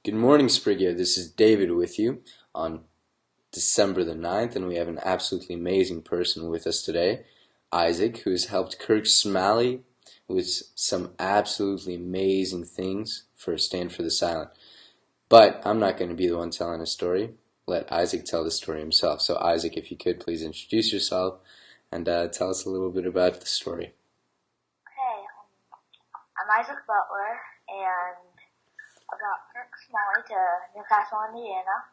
Good morning, Sprigeo. This is David with you on December the 9th, and we have an absolutely amazing person with us today, Isaac, who has helped Kirk Smalley with some absolutely amazing things for Stand for the Silent. But I'm not going to be the one telling a story. Let Isaac tell the story himself. So, Isaac, if you could please introduce yourself and tell us a little bit about the story. Hey, I'm Izach Butler, and I got Kirk Smalley to Newcastle, Indiana,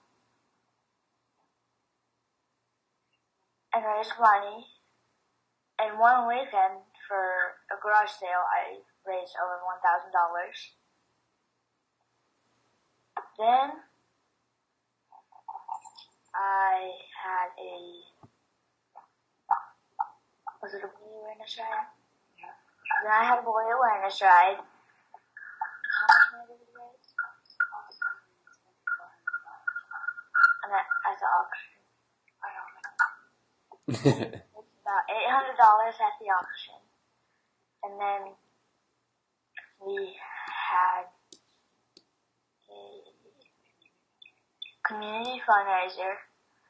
and raised money. And one weekend for a garage sale, I raised over $1,000. Then I had was it a bully awareness ride? Yeah. Then I had a bully awareness ride. How much money did we raise? And at the auction. I don't know. It's about $800 at the auction. And then we had a community fundraiser.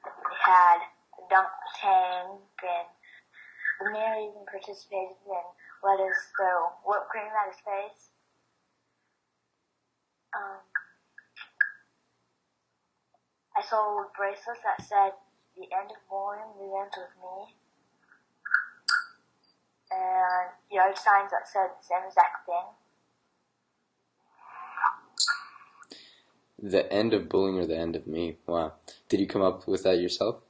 We had a dunk tank, and the mayor even participated and let us throw whipped cream at his face. I sold bracelets that said, "The end of bullying begins with me," and yard signs that said the same exact thing. The end of bullying or the end of me? Wow. Did you come up with that yourself?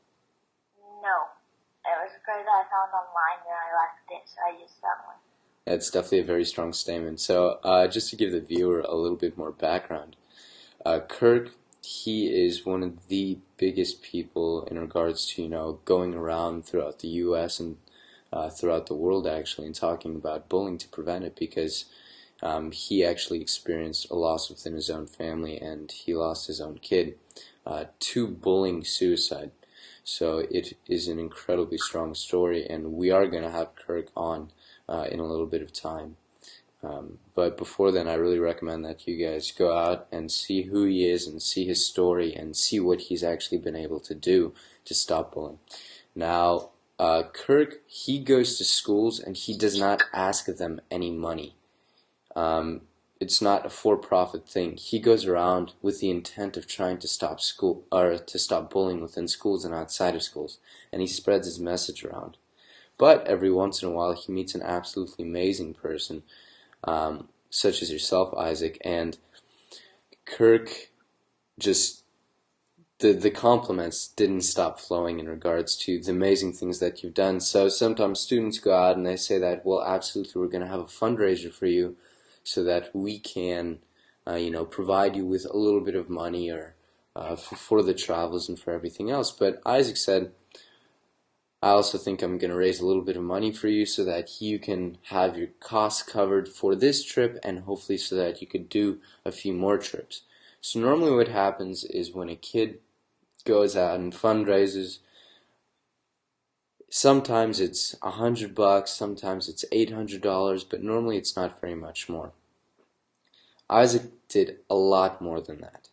No. It was a phrase I found online and I liked it, so I used that one. That's definitely a very strong statement. So, just to give the viewer a little bit more background, Kirk, he is one of the biggest people in regards to, going around throughout the U.S. and throughout the world, actually, and talking about bullying to prevent it, because he actually experienced a loss within his own family, and he lost his own kid to bullying suicide. So it is an incredibly strong story, and we are going to have Kirk on in a little bit of time. But before then, I really recommend that you guys go out and see who he is and see his story and see what he's actually been able to do to stop bullying. Now, Kirk, he goes to schools and he does not ask them any money. It's not a for-profit thing. He goes around with the intent of trying to stop bullying within schools and outside of schools, and he spreads his message around. But every once in a while, he meets an absolutely amazing person, such as yourself, Isaac, and Kirk just the compliments didn't stop flowing in regards to the amazing things that you've done. So sometimes students go out and they say that, well, absolutely, we're going to have a fundraiser for you, so that we can, provide you with a little bit of money or for the travels and for everything else. But Isaac said, I also think I'm going to raise a little bit of money for you so that you can have your costs covered for this trip, and hopefully so that you could do a few more trips. So normally what happens is when a kid goes out and fundraises, sometimes it's $100, sometimes it's $800, but normally it's not very much more. Isaac did a lot more than that.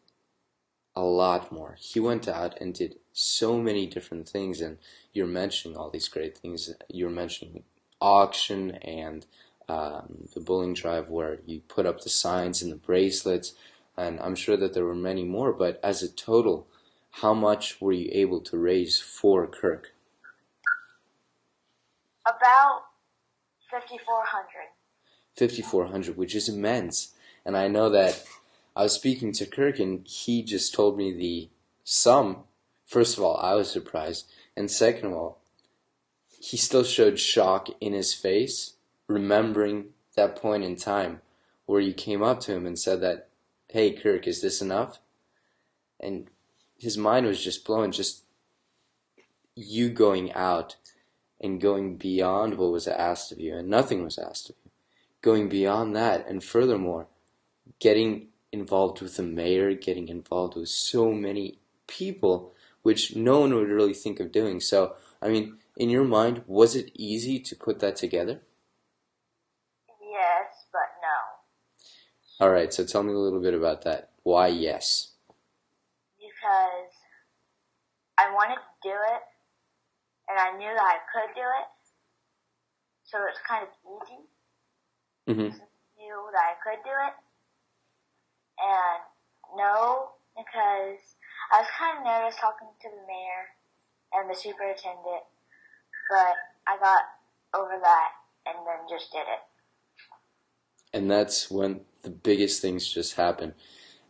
A lot more. He went out and did so many different things, and you're mentioning all these great things. You're mentioning auction and the bullying drive where you put up the signs and the bracelets, and I'm sure that there were many more, but as a total, how much were you able to raise for Kirk? About $5,400. $5,400, which is immense. And I know that I was speaking to Kirk and he just told me the sum. First of all, I was surprised. And second of all, he still showed shock in his face, remembering that point in time where you came up to him and said that, "Hey, Kirk, is this enough?" And his mind was just blown, just you going out and going beyond what was asked of you, and nothing was asked of you. Going beyond that, and furthermore, getting involved with the mayor, getting involved with so many people, which no one would really think of doing. So, I mean, in your mind, was it easy to put that together? Yes, but no. All right, so tell me a little bit about that. Why yes? because I wanted to do it, and I knew that I could do it, so it's kind of easy. Mm-hmm. Since I knew that I could do it, and no, because I was kind of nervous talking to the mayor and the superintendent, but I got over that and then just did it. And that's when the biggest things just happen.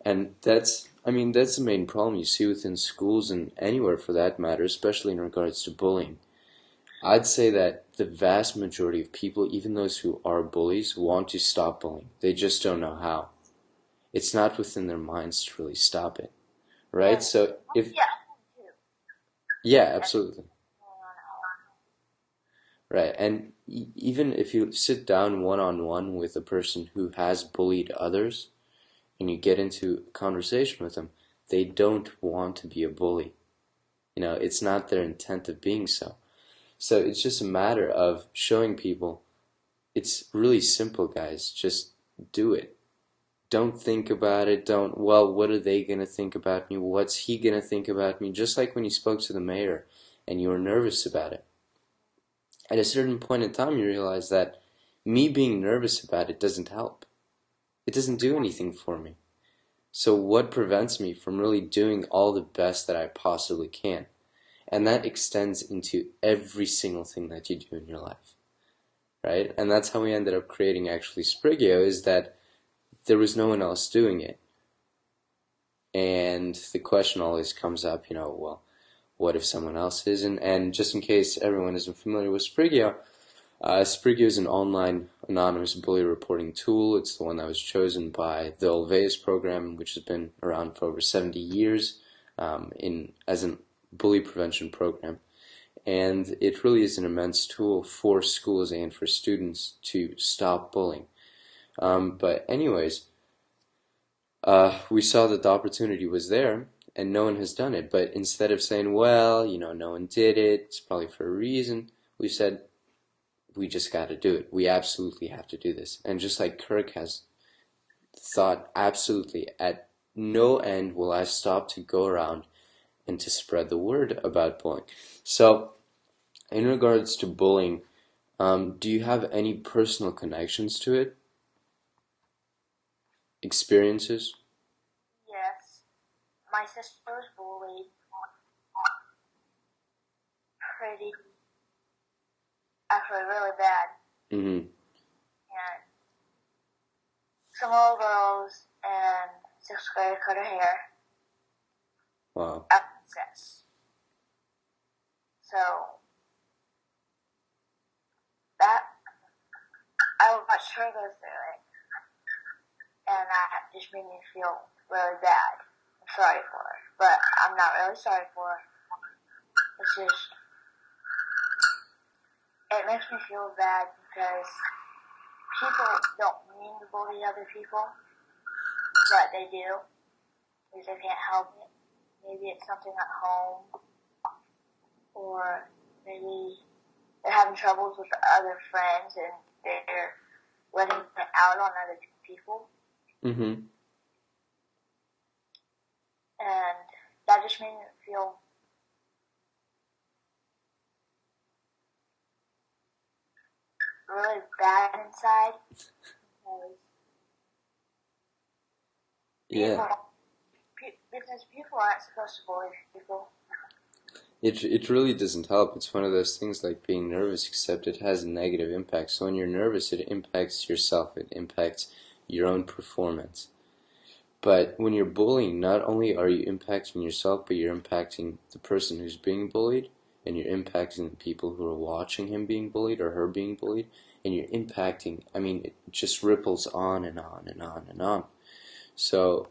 And that's the main problem you see within schools and anywhere for that matter, especially in regards to bullying. I'd say that the vast majority of people, even those who are bullies, want to stop bullying. They just don't know how. It's not within their minds to really stop it, right? And So if yeah, too. yeah, absolutely. Right. And even if you sit down one on one with a person who has bullied others and you get into a conversation with them, they don't want to be a bully. It's not their intent of being so. So it's just a matter of showing people it's really simple, guys. Just do it. Don't think about it. Well, what are they going to think about me? What's he going to think about me? Just like when you spoke to the mayor and you were nervous about it. At a certain point in time, you realize that me being nervous about it doesn't help. It doesn't do anything for me. So what prevents me from really doing all the best that I possibly can? And that extends into every single thing that you do in your life, right? And that's how we ended up creating actually Sprigeo, is that there was no one else doing it. And the question always comes up, well, what if someone else is? And just in case everyone isn't familiar with Sprigeo, Sprigeo is an online anonymous bully reporting tool. It's the one that was chosen by the Olveus program, which has been around for over 70 years as a bully prevention program. And it really is an immense tool for schools and for students to stop bullying. But anyways, we saw that the opportunity was there and no one has done it. But instead of saying, well, no one did it, it's probably for a reason, we said, we just got to do it. We absolutely have to do this. And just like Kirk has thought, absolutely, at no end will I stop to go around and to spread the word about bullying. So, in regards to bullying, do you have any personal connections to it? Experiences? Yes, my sister was bullied pretty, actually really bad. Mm-hmm. And some little girls in 6th grade cut her hair Wow. at recess. So that I watched her go through it, and that just made me feel really bad. I'm sorry for her, but I'm not really sorry for her. It's just, it makes me feel bad because people don't mean to bully other people, but they do, because they can't help it. Maybe it's something at home, or maybe they're having troubles with other friends and they're letting it out on other people. Mm-hmm. And that just made me feel really bad inside. Yeah. Because people aren't supposed to bully people. It really doesn't help. It's one of those things like being nervous, except it has a negative impact. So when you're nervous, it impacts yourself. It impacts your own performance. But when you're bullying, not only are you impacting yourself, but you're impacting the person who's being bullied, and you're impacting the people who are watching him being bullied or her being bullied, and you're impacting, it just ripples on and on and on and on. So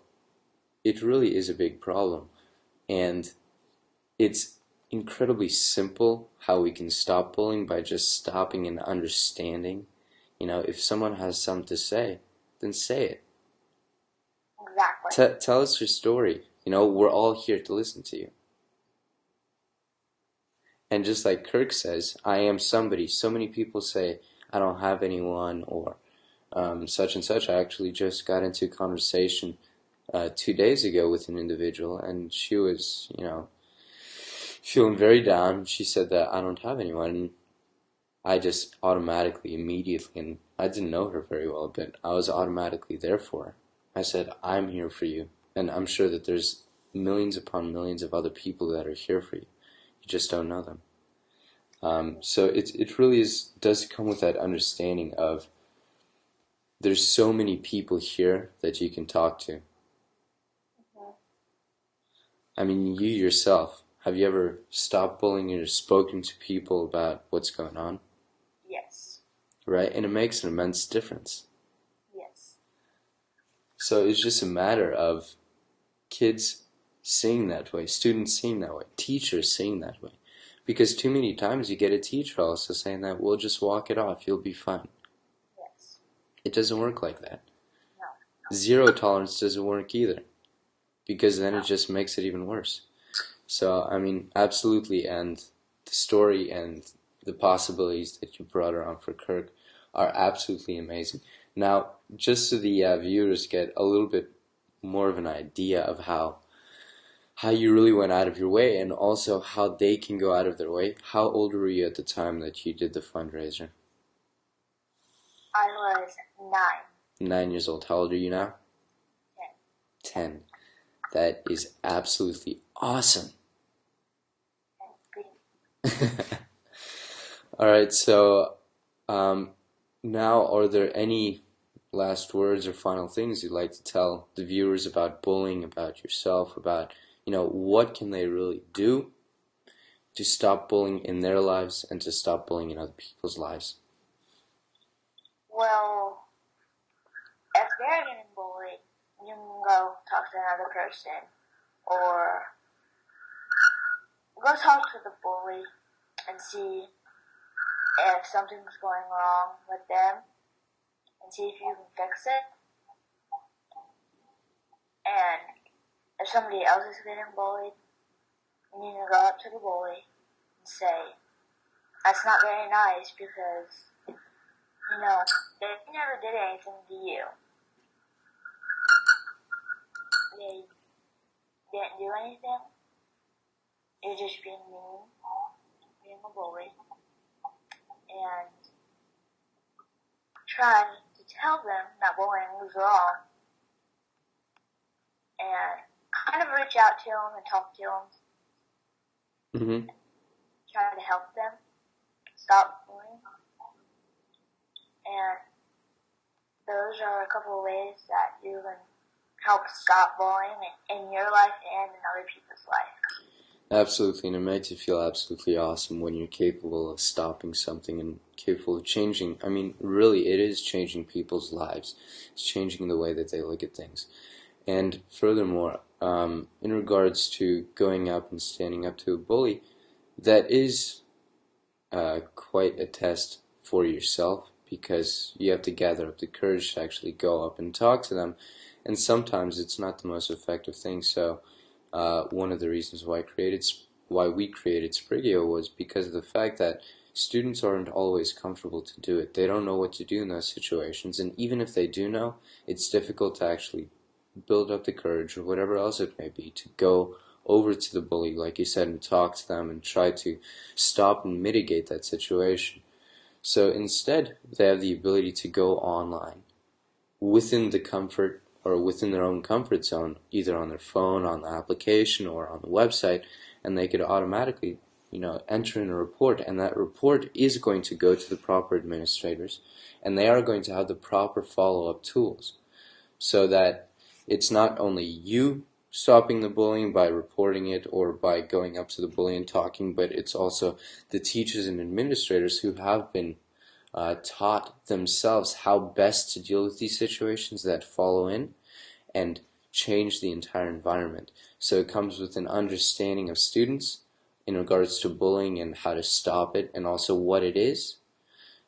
it really is a big problem. And it's incredibly simple how we can stop bullying by just stopping and understanding. If someone has something to say, then say it. Exactly. Tell us your story. We're all here to listen to you. And just like Kirk says, I am somebody. So many people say, I don't have anyone, or such and such. I actually just got into a conversation 2 days ago with an individual, and she was, feeling very down. She said that I don't have anyone. And I just automatically, immediately, and I didn't know her very well, but I was automatically there for her. I said, I'm here for you. And I'm sure that there's millions upon millions of other people that are here for you. You just don't know them. So it really does come with that understanding of there's so many people here that you can talk to. Mhm. I mean, you yourself, have you ever stopped bullying or spoken to people about what's going on? Yes. Right? And it makes an immense difference. Yes. So it's just a matter of kids seeing that way, students seeing that way, teachers seeing that way. Because too many times you get a teacher also saying that, we'll just walk it off, you'll be fine. Yes. It doesn't work like that. No. Zero tolerance doesn't work either, because then No. it just makes it even worse. So, I mean, absolutely, and the story and the possibilities that you brought around for Kirk are absolutely amazing. Now, just so the viewers get a little bit more of an idea of how you really went out of your way, and also how they can go out of their way. How old were you at the time that you did the fundraiser? I was 9. 9 years old. How old are you now? 10. 10. That is absolutely awesome. All right, so now are there any last words or final things you'd like to tell the viewers about bullying, about yourself, about, what can they really do to stop bullying in their lives and to stop bullying in other people's lives? Well, if they're getting bullied, you can go talk to another person, or go talk to the bully and see if something's going wrong with them, and see if you can fix it. And if somebody else is getting bullied, you need to go up to the bully and say, that's not very nice, because, they never did anything to you. They didn't do anything. You're just being mean, being a bully, and trying to tell them that bullying was wrong, and kind of reach out to them and talk to them, Mm-hmm. try to help them stop bullying. And those are a couple of ways that you can help stop bullying in your life and in other people's life. Absolutely, and it makes you feel absolutely awesome when you're capable of stopping something and capable of changing. I mean, really, it is changing people's lives. It's changing the way that they look at things. And furthermore, in regards to going up and standing up to a bully, that is quite a test for yourself, because you have to gather up the courage to actually go up and talk to them. And sometimes it's not the most effective thing. So one of the reasons why we created Sprigeo was because of the fact that students aren't always comfortable to do it. They don't know what to do in those situations, and even if they do know, it's difficult to actually build up the courage, or whatever else it may be, to go over to the bully, like you said, and talk to them and try to stop and mitigate that situation. So instead, they have the ability to go online within the comfort, or within their own comfort zone, either on their phone, on the application, or on the website, and they could automatically, enter in a report, and that report is going to go to the proper administrators, and they are going to have the proper follow-up tools, so that it's not only you stopping the bullying by reporting it or by going up to the bully and talking, but it's also the teachers and administrators who have been taught themselves how best to deal with these situations that follow in and change the entire environment. So it comes with an understanding of students in regards to bullying and how to stop it, and also what it is.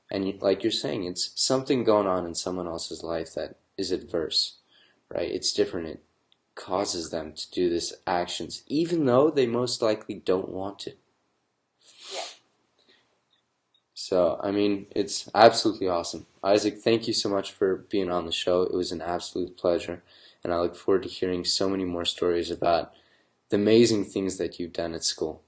And like you're saying, it's something going on in someone else's life that is adverse, right? It's different. It causes them to do these actions, even though they most likely don't want to. Yeah. So, I mean, it's absolutely awesome. Isaac, thank you so much for being on the show. It was an absolute pleasure. and I look forward to hearing so many more stories about the amazing things that you've done at school.